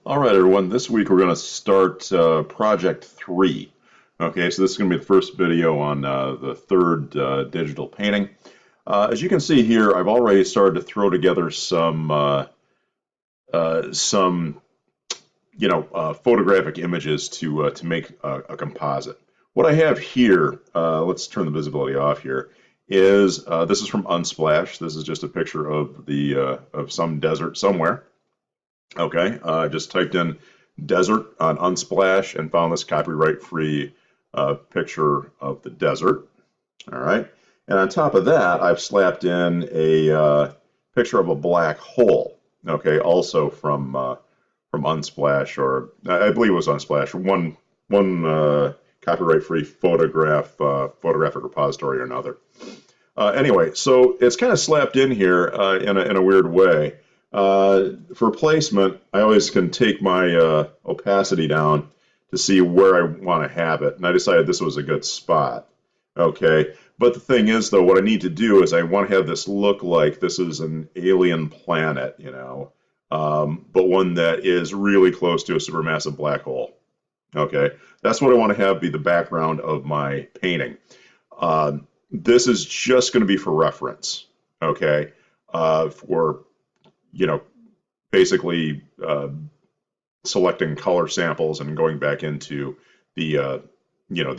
All right, everyone. This week we're going to start Project 3. Okay, so this is going to be the first video on the third digital painting. As you can see here, I've already started to throw together some photographic images to make a composite. What I have here, let's turn the visibility off here, is this is from Unsplash. This is just a picture of the of some desert somewhere. Okay, I just typed in desert on Unsplash and found this copyright-free picture of the desert. All right, and on top of that, I've slapped in a picture of a black hole. Okay, also from Unsplash, or I believe it was Unsplash, one copyright-free photographic repository or another. Anyway, so it's kind of slapped in here in a weird way. For placement, I always can take my opacity down to see where I want to have it, and I decided this was a good spot. Okay, but the thing is, though, what I need to do is I want to have this look like this is an alien planet, but one that is really close to a supermassive black hole. Okay, that's what I want to have be the background of my painting. This is just going to be for reference. Okay, for you know, basically selecting color samples and going back into the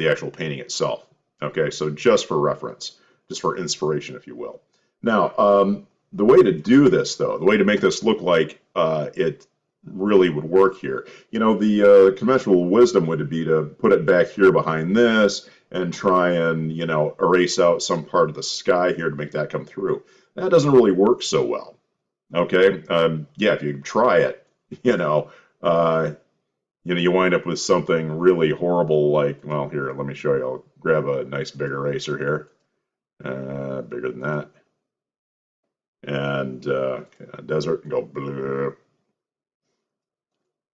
actual painting itself. Okay, so just for reference, just for inspiration, if you will. Now, the way to do this, though, the way to make this look like it really would work here, the conventional wisdom would be to put it back here behind this and try and, erase out some part of the sky here to make that come through. That doesn't really work so well. Okay, yeah, if you try it, you wind up with something really horrible like, well, here, let me show you. I'll grab a nice big eraser here, bigger than that, and desert and go blue.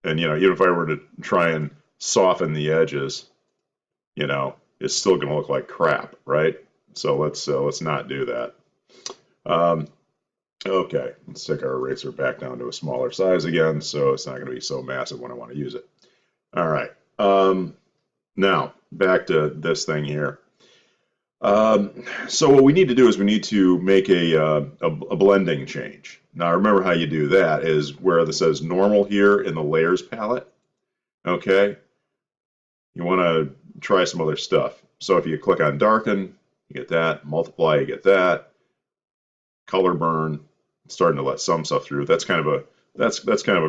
And, even if I were to try and soften the edges, it's still going to look like crap, right? So let's not do that. Okay, let's take our eraser back down to a smaller size again, so it's not going to be so massive when I want to use it. All right, now back to this thing here. So what we need to do is we need to make a blending change. Now remember how you do that is where this says normal here in the layers palette. Okay, you want to try some other stuff. So if you click on darken, you get that. Multiply, you get that. Color burn, starting to let some stuff through. That's kind of a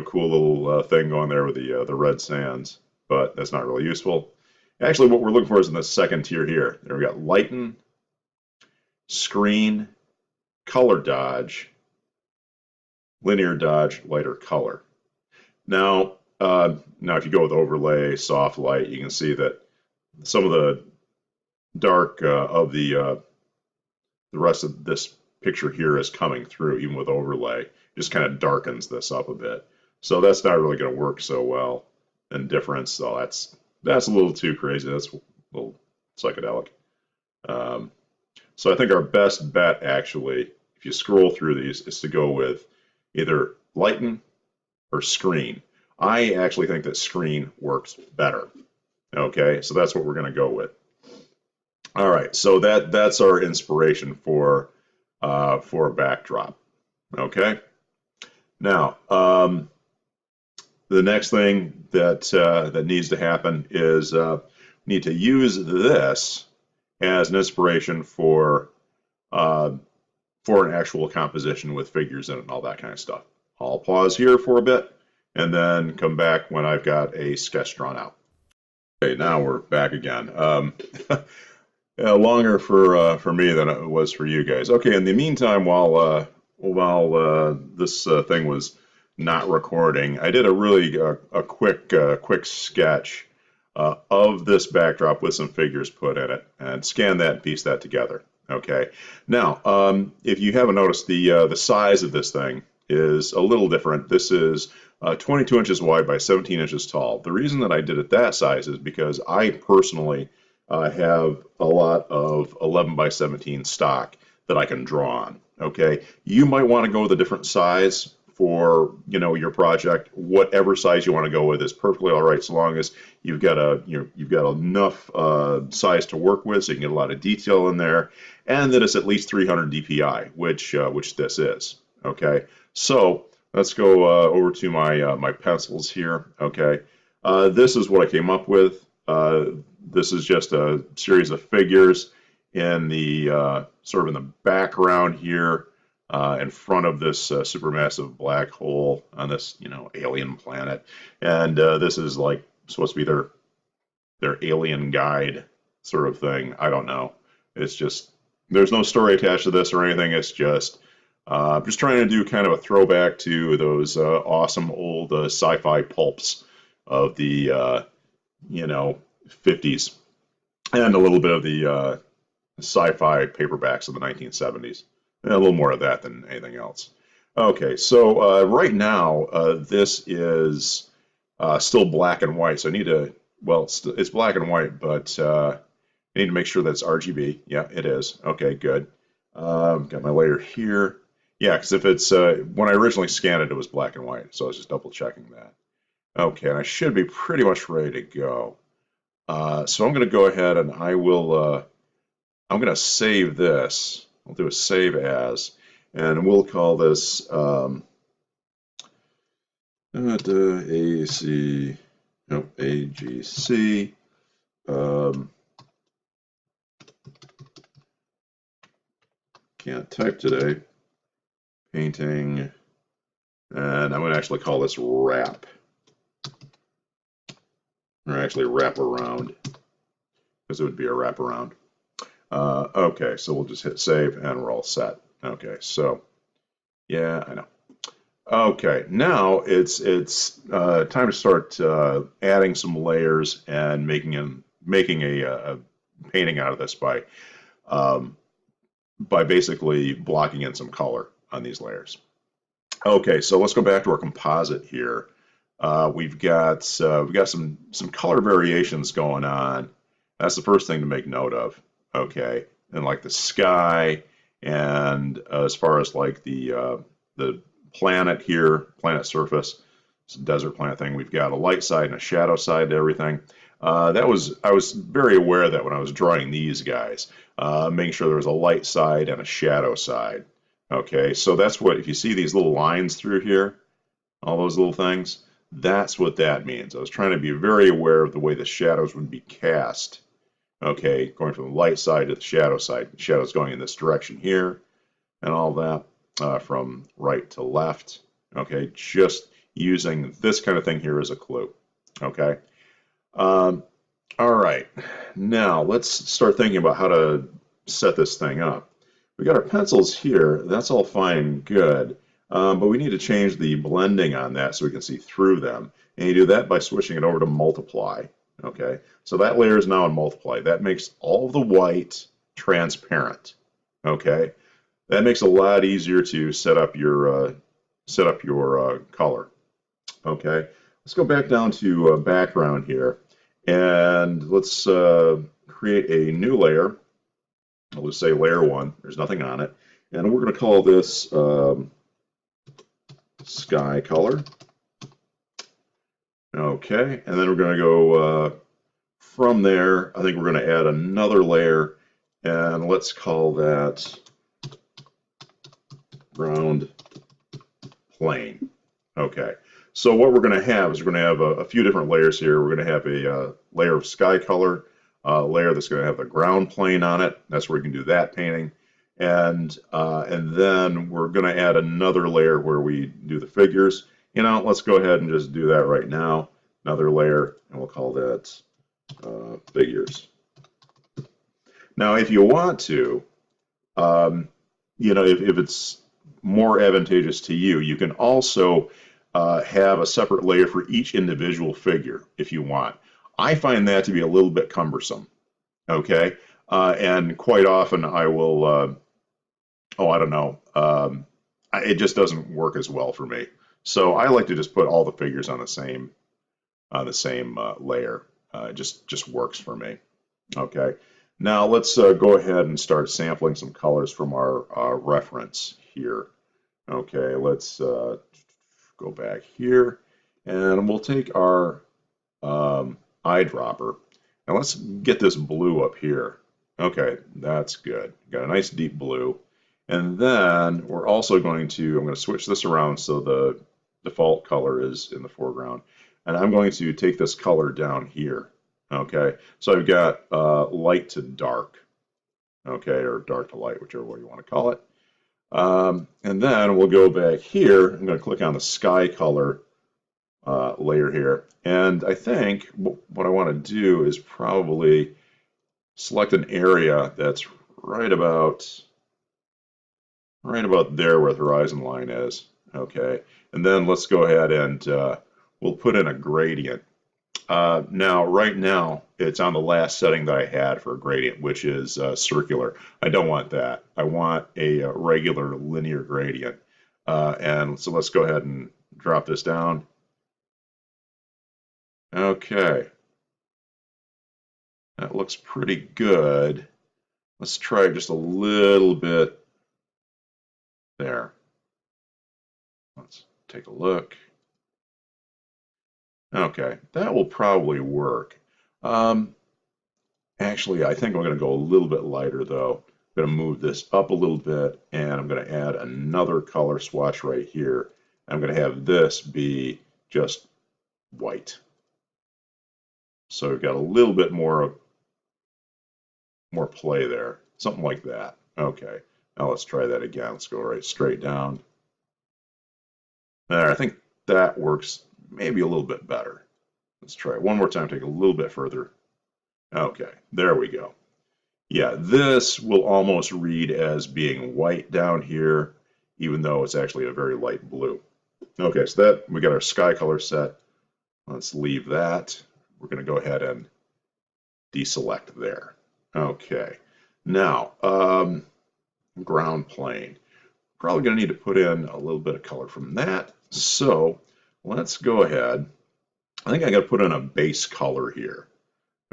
cool little thing going there with the red sands, but that's not really useful. Actually, what we're looking for is in the second tier here. There we got lighten, screen, color dodge, linear dodge, lighter color. Now if you go with overlay, soft light, you can see that some of the dark of the rest of this picture here is coming through, even with overlay. It just kind of darkens this up a bit. So that's not really going to work so well in difference. So that's a little too crazy. That's a little psychedelic. So I think our best bet, actually, if you scroll through these, is to go with either lighten or screen. I actually think that screen works better. Okay, so that's what we're going to go with. All right, so that's our inspiration for a backdrop. Okay. Now, the next thing that needs to happen is we need to use this as an inspiration for an actual composition with figures in it and all that kind of stuff. I'll pause here for a bit and then come back when I've got a sketch drawn out. Okay, now we're back again. Longer for me than it was for you guys. Okay, in the meantime, while this thing was not recording, I did a really quick sketch of this backdrop with some figures put in it, and scanned that and pieced that together. Okay, now if you haven't noticed, the size of this thing is a little different. This is 22 inches wide by 17 inches tall. The reason that I did it that size is because I personally have a lot of 11 by 17 stock that I can draw on. Okay, you might want to go with a different size for your project. Whatever size you want to go with is perfectly all right, so long as you've got enough size to work with, so you can get a lot of detail in there, and that it's at least 300 dpi, which this is. Okay, so let's go over to my pencils here. Okay, this is what I came up with. This is just a series of figures in the sort of in the background here, in front of this supermassive black hole on this alien planet, and this is like supposed to be their alien guide sort of thing. I don't know. It's just there's no story attached to this or anything. It's just trying to do kind of a throwback to those awesome old sci-fi pulps of the 50s, and a little bit of the sci-fi paperbacks of the 1970s. And a little more of that than anything else. Okay, so right now this is still black and white, so I need to, well, it's black and white, but I need to make sure that it's RGB. Yeah, it is. Okay, good. Got my layer here. Yeah, because if it's, when I originally scanned it, it was black and white, so I was just double checking that. Okay, and I should be pretty much ready to go. So I'm going to go ahead and I'm going to save this. I'll do a save as, and we'll call this AGC. Can't type today. Painting, and I'm going to actually call this wrap, or actually wrap around, because it would be a wraparound. Okay, so we'll just hit save and we're all set. Okay, so yeah, I know. Okay, now it's time to start adding some layers and making a painting out of this by basically blocking in some color on these layers. Okay, so let's go back to our composite here. We've got some color variations going on. That's the first thing to make note of. Okay, and like the sky, and as far as like the planet here, planet surface, it's a desert planet thing. We've got a light side and a shadow side to everything. I was very aware of that when I was drawing these guys, making sure there was a light side and a shadow side. Okay, so that's what, if you see these little lines through here, all those little things, that's what that means. I was trying to be very aware of the way the shadows would be cast. Okay, going from the light side to the shadow side. The shadow's going in this direction here, and all that from right to left. Okay, just using this kind of thing here as a clue. Okay. All right. Now let's start thinking about how to set this thing up. We got our pencils here. That's all fine and good, but we need to change the blending on that so we can see through them. And you do that by switching it over to multiply. Okay, so that layer is now in multiply. That makes all of the white transparent. Okay, that makes it a lot easier to set up your color. Okay, let's go back down to background here, and let's create a new layer. I'll just say layer 1. There's nothing on it, and we're going to call this sky color. Okay, and then we're going to go from there. I think we're going to add another layer, and let's call that ground plane. Okay, so what we're going to have is we're going to have a few different layers here. We're going to have a layer of sky color, a layer that's going to have the ground plane on it. That's where you can do that painting, and then we're going to add another layer where we do the figures. Let's go ahead and just do that right now. Another layer, and we'll call that figures. Now, if you want to, if it's more advantageous to you, you can also have a separate layer for each individual figure if you want. I find that to be a little bit cumbersome. Okay, and quite often I will, I don't know, it just doesn't work as well for me. So I like to just put all the figures on the same layer. It just works for me. Okay, now let's go ahead and start sampling some colors from our reference here. Okay, let's go back here, and we'll take our eyedropper, and let's get this blue up here. Okay, that's good. Got a nice deep blue. And then we're also going to, I'm going to switch this around so the default color is in the foreground. And I'm going to take this color down here. Okay, so I've got light to dark. Okay, or dark to light, whichever way you want to call it. And then we'll go back here. I'm going to click on the sky color layer here. And I think what I want to do is probably select an area that's right about there where the horizon line is. Okay, and then let's go ahead and we'll put in a gradient. Now, right now, it's on the last setting that I had for a gradient, which is circular. I don't want that. I want a regular linear gradient. And so let's go ahead and drop this down. Okay. That looks pretty good. Let's try just a little bit there. Let's take a look. Okay, that will probably work. Actually, I think I'm going to go a little bit lighter though. I'm going to move this up a little bit, and I'm going to add another color swatch right here. I'm going to have this be just white. So we've got a little bit more play there, something like that. Okay, now let's try that again. Let's go right straight down. There, I think that works maybe a little bit better. Let's try it one more time, take it a little bit further. Okay, there we go. Yeah, this will almost read as being white down here, even though it's actually a very light blue. Okay, so that we got our sky color set. Let's leave that. We're going to go ahead and deselect there. Okay, now ground plane. Probably going to need to put in a little bit of color from that. So let's go ahead. I think I got to put in a base color here.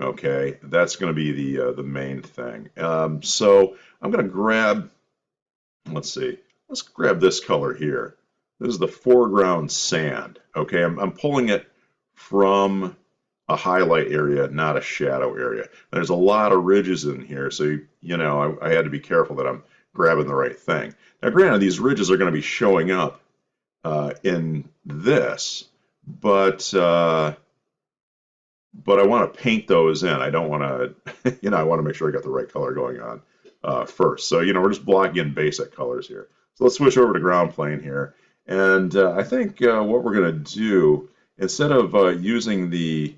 Okay, that's going to be the main thing. So I'm going to grab, let's see, let's grab this color here. This is the foreground sand. Okay, I'm pulling it from a highlight area, not a shadow area. There's a lot of ridges in here, so you know I had to be careful that I'm grabbing the right thing. Now, granted, these ridges are going to be showing up in this, but I want to paint those in. I don't want to, I want to make sure I got the right color going on first. So, we're just blocking in basic colors here. So let's switch over to ground plane here. And I think what we're going to do, instead of using the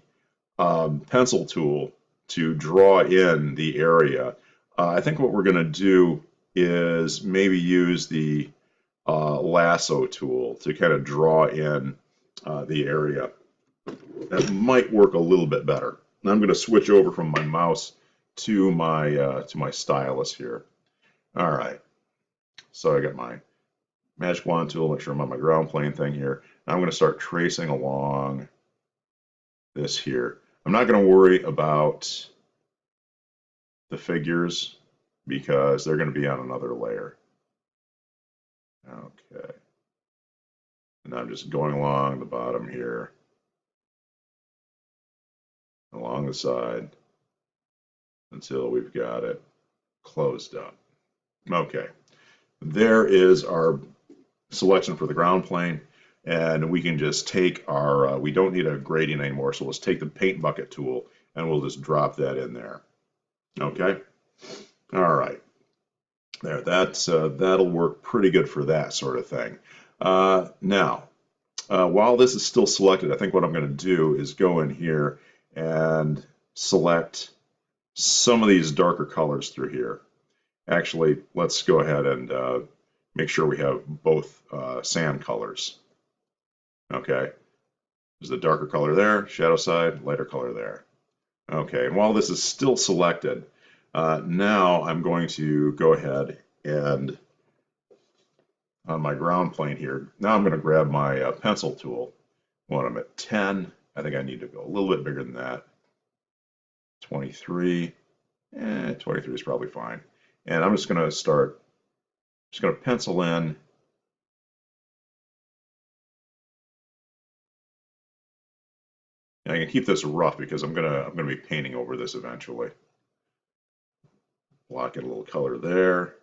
pencil tool to draw in the area, I think what we're going to do is maybe use the lasso tool to kind of draw in the area. That might work a little bit better. Now I'm going to switch over from my mouse to my stylus here. All right. So I got my magic wand tool. Make sure I'm on my ground plane thing here. Now I'm going to start tracing along this here. I'm not going to worry about the figures because they're going to be on another layer. Okay. And I'm just going along the bottom here, along the side, until we've got it closed up. Okay. There is our selection for the ground plane, and we can just take our, we don't need a gradient anymore, so let's take the paint bucket tool and we'll just drop that in there. Okay. All right. There, that'll work pretty good for that sort of thing. Now, while this is still selected, I think what I'm going to do is go in here and select some of these darker colors through here. Actually, let's go ahead and make sure we have both sand colors. Okay, there's the darker color there, shadow side, lighter color there. Okay, and while this is still selected, now I'm going to go ahead and on my ground plane here, now I'm going to grab my pencil tool. When I'm at 10, I think I need to go a little bit bigger than that. 23, 23 is probably fine. And I'm just going to pencil in And I can keep this rough because I'm gonna be painting over this eventually. Block it a little color there.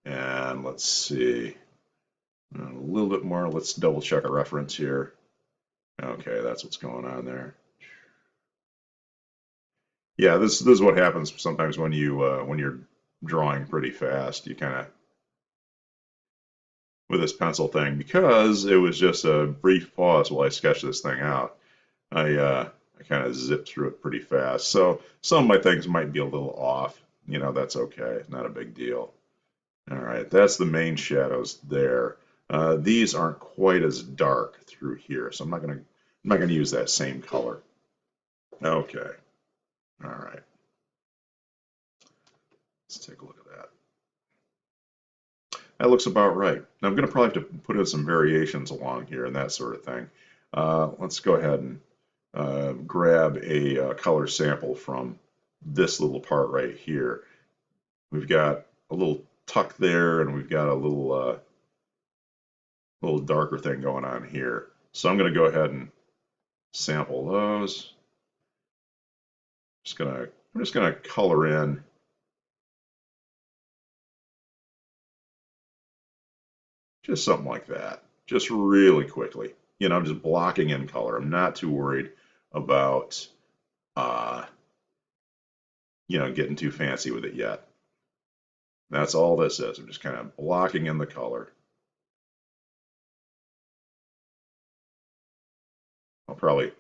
And let's see. A little bit more. Let's double check our reference here. Okay, that's what's going on there. Yeah, this is what happens sometimes when you're drawing pretty fast. You kind of with this pencil thing, because it was just a brief pause while I sketched this thing out. I kind of zipped through it pretty fast. So some of my things might be a little off. You know, that's okay. Not a big deal. All right, that's the main shadows there. These aren't quite as dark through here, so I'm not gonna use that same color. Okay. All right. Let's take a look at that. That looks about right. Now I'm going to probably have to put in some variations along here and that sort of thing. Let's go ahead and grab a color sample from this little part right here. We've got a little tuck there, and we've got a little darker thing going on here. So I'm going to go ahead and sample those. I'm just gonna color in just something like that, just really quickly. You know, I'm just blocking in color. I'm not too worried about, uh, getting too fancy with it yet. That's all this is. I'm just kind of blocking in the color. I'll probably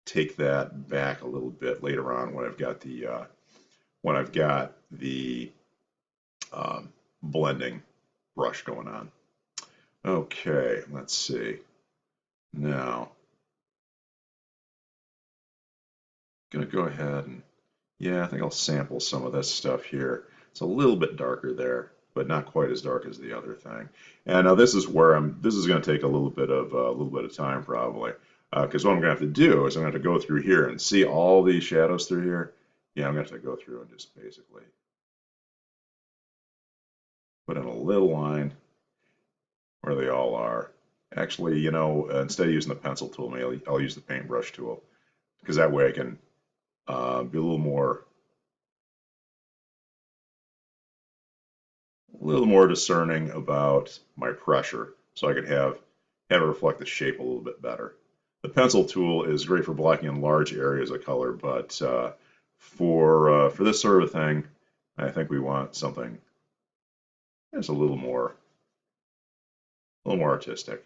take that back a little bit later on when I've got the blending brush going on. Okay, let's see. Now, I'm gonna go ahead and yeah, I think I'll sample some of this stuff here. It's a little bit darker there, but not quite as dark as the other thing. And now this is where this is going to take a little bit of time probably, because what I'm going to have to do is I'm going to have to go through here and see all these shadows through here. Yeah, I'm going to have to go through and just basically put in a little line where they all are. Actually, instead of using the pencil tool, maybe I'll use the paintbrush tool, because that way I can be a little more discerning about my pressure, so I can have it reflect the shape a little bit better. The pencil tool is great for blocking in large areas of color, but for this sort of thing, I think we want something that's a little more artistic.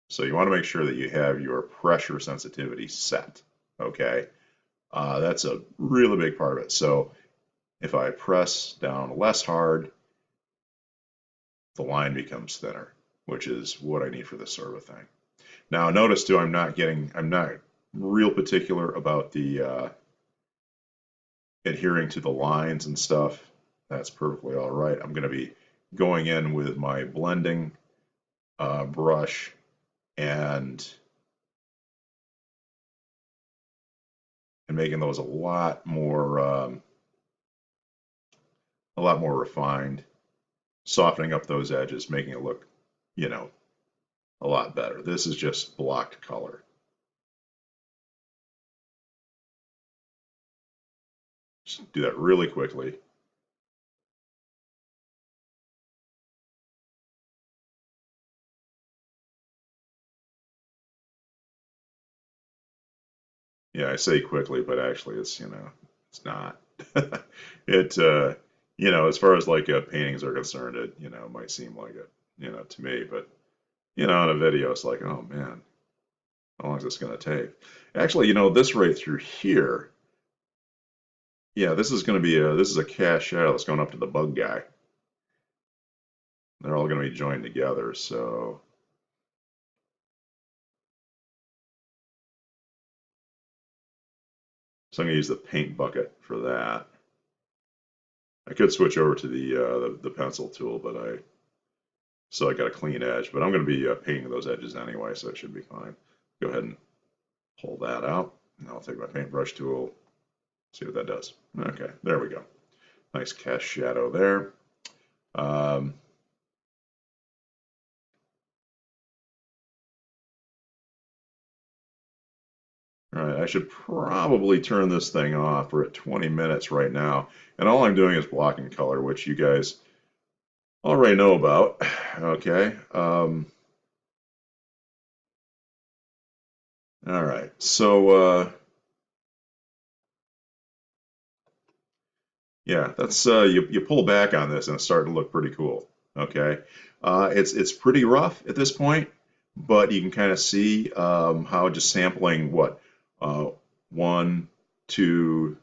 So you want to make sure that you have your pressure sensitivity set. Okay, that's a really big part of it. So if I press down less hard, the line becomes thinner, which is what I need for this sort of thing. Now notice too, I'm not real particular about the adhering to the lines and stuff. That's perfectly all right. I'm going to be going in with my blending brush and making those a lot more refined, softening up those edges, making it look, a lot better. This is just blocked color. Just do that really quickly. Yeah, I say quickly, but actually it's not. It, as far as like paintings are concerned, it, might seem like it, to me, but, on a video, it's like, oh man, how long is this going to take? Actually, this right through here, yeah, this is going to be this is a cast shadow that's going up to the bug guy. They're all going to be joined together, so I'm going to use the paint bucket for that. I could switch over to the pencil tool, but I got a clean edge. But I'm going to be painting those edges anyway, so it should be fine. Go ahead and pull that out. And I'll take my paintbrush tool, see what that does. Okay, there we go. Nice cast shadow there. All right, I should probably turn this thing off. We're at 20 minutes right now, and all I'm doing is blocking color, which you guys already know about. Okay. All right. So, yeah, that's you pull back on this and it's starting to look pretty cool. Okay. It's pretty rough at this point, but you can kind of see how just sampling what uh, one, two,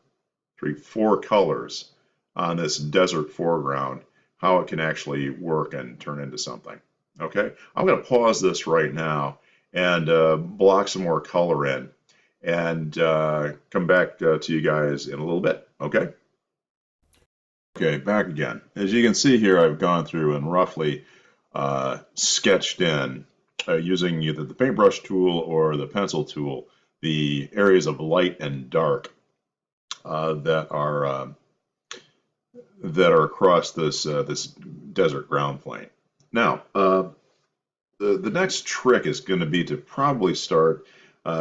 three, four colors on this desert foreground, how it can actually work and turn into something. Okay, I'm going to pause this right now and block some more color in and come back to you guys in a little bit. Okay. Okay, back again. As you can see here, I've gone through and roughly sketched in using either the paintbrush tool or the pencil tool the areas of light and dark that are across this desert ground plane. Now, the next trick is going to be to probably start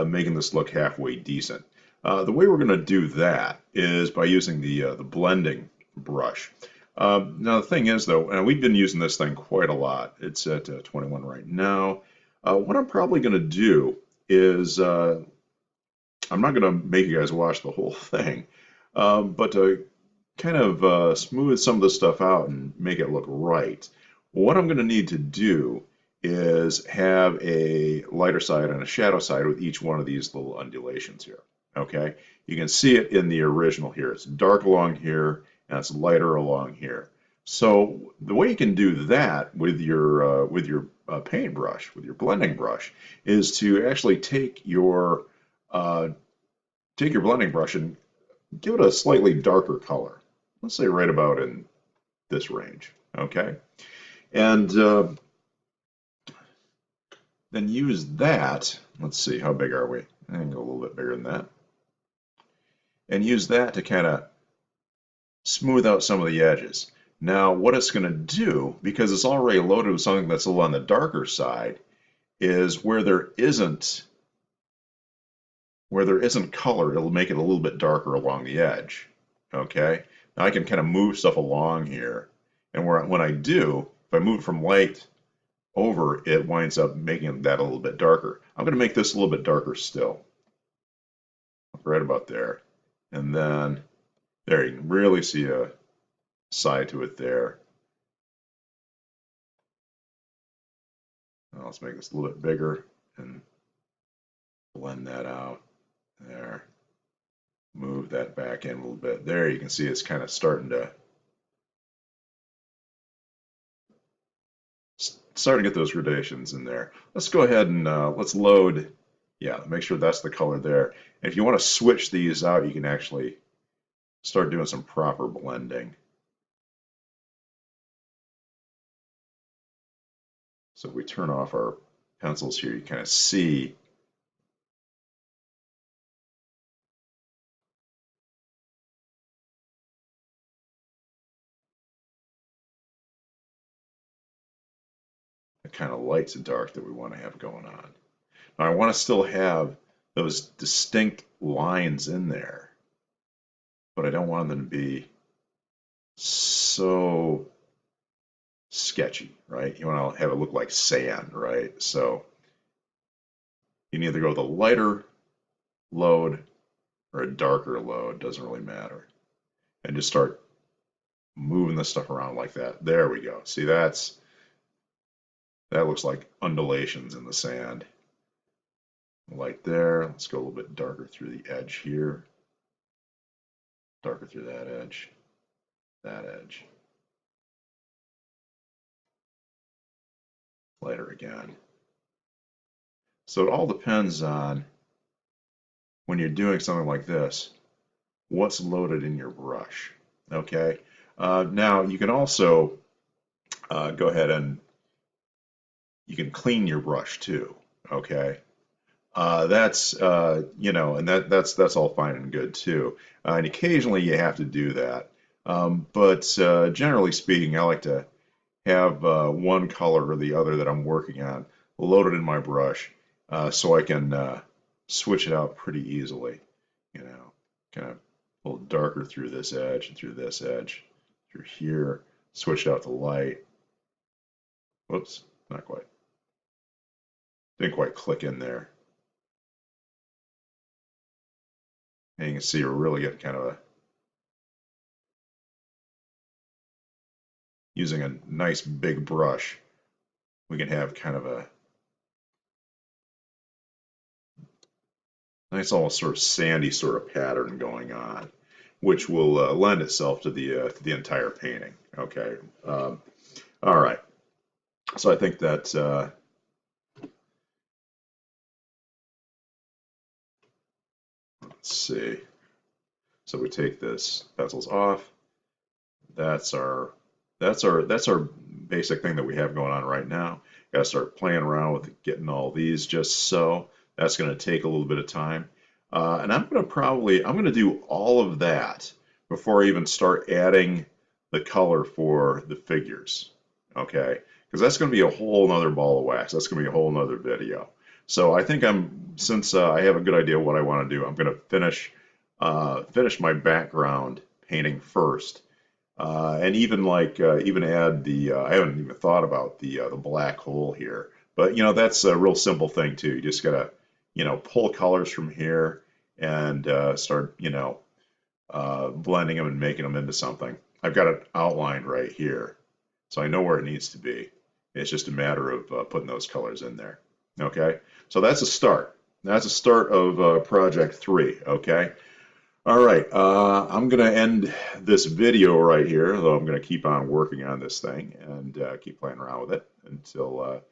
making this look halfway decent. The way we're going to do that is by using the blending brush. Now the thing is though, and we've been using this thing quite a lot. It's at 21 right now. What I'm probably going to do is I'm not going to make you guys watch the whole thing, but to kind of smooth some of this stuff out and make it look right, what I'm going to need to do is have a lighter side and a shadow side with each one of these little undulations here. Okay, you can see it in the original here. It's dark along here and it's lighter along here. So the way you can do that with your paintbrush, with your blending brush, is to actually uh, take your blending brush and give it a slightly darker color. Let's say right about in this range. Okay, and then use that. Let's see, how big are we? I can go a little bit bigger than that. And use that to kind of smooth out some of the edges. Now, what it's going to do, because it's already loaded with something that's a little on the darker side, is where there isn't color, it'll make it a little bit darker along the edge. Okay? Now I can kind of move stuff along here. And when I do, if I move it from light over, it winds up making that a little bit darker. I'm going to make this a little bit darker still. Right about there. And then there, you can really see a side to it there. Now let's make this a little bit bigger and blend that out. There. Move that back in a little bit. There, you can see it's kind of starting to get those gradations in there. Let's go ahead and let's load. Yeah, make sure that's the color there. And if you want to switch these out, you can actually start doing some proper blending. So if we turn off our pencils here, you kind of see the kind of lights and dark that we want to have going on. Now I want to still have those distinct lines in there, but I don't want them to be so sketchy, right? You want to have it look like sand, right? So you can either go with a lighter load or a darker load, doesn't really matter. And just start moving this stuff around like that. There we go. See, that looks like undulations in the sand. Light there. Let's go a little bit darker through the edge here. Darker through that edge. That edge. Lighter again. So it all depends on, when you're doing something like this, what's loaded in your brush. Okay. Now you can also go ahead and you can clean your brush too. Okay. That's and that's all fine and good too. And occasionally you have to do that. But generally speaking, I like to have one color or the other that I'm working on loaded in my brush, so I can switch it out pretty easily, you know, kind of a little darker through this edge and through this edge, through here, switch out the light. Whoops, not quite. Didn't quite click in there. And you can see we're really getting kind of a, using a nice big brush, we can have kind of a nice almost sort of sandy sort of pattern going on, which will lend itself to the entire painting. Okay. All right. So I think that let's see. So we take this bezels off. That's our basic thing that we have going on right now. Got to start playing around with getting all these just so. That's going to take a little bit of time. And I'm going to do all of that before I even start adding the color for the figures. Okay? Because that's going to be a whole nother ball of wax. That's going to be a whole nother video. So I think since I have a good idea what I want to do, I'm going to finish my background painting first. And even even add the I haven't even thought about the black hole here, but you know that's a real simple thing too. You just gotta pull colors from here and start blending them and making them into something. I've got it outlined right here, so I know where it needs to be. It's just a matter of putting those colors in there. Okay, so that's a start. That's a start of project 3. Okay. All right, I'm going to end this video right here, though I'm going to keep on working on this thing and keep playing around with it until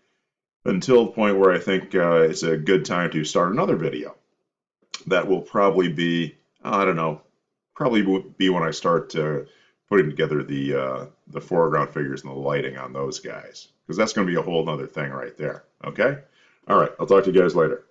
the point where I think it's a good time to start another video. That will probably be, I don't know, probably would be when I start putting together the foreground figures and the lighting on those guys, because that's going to be a whole other thing right there. Okay? All right, I'll talk to you guys later.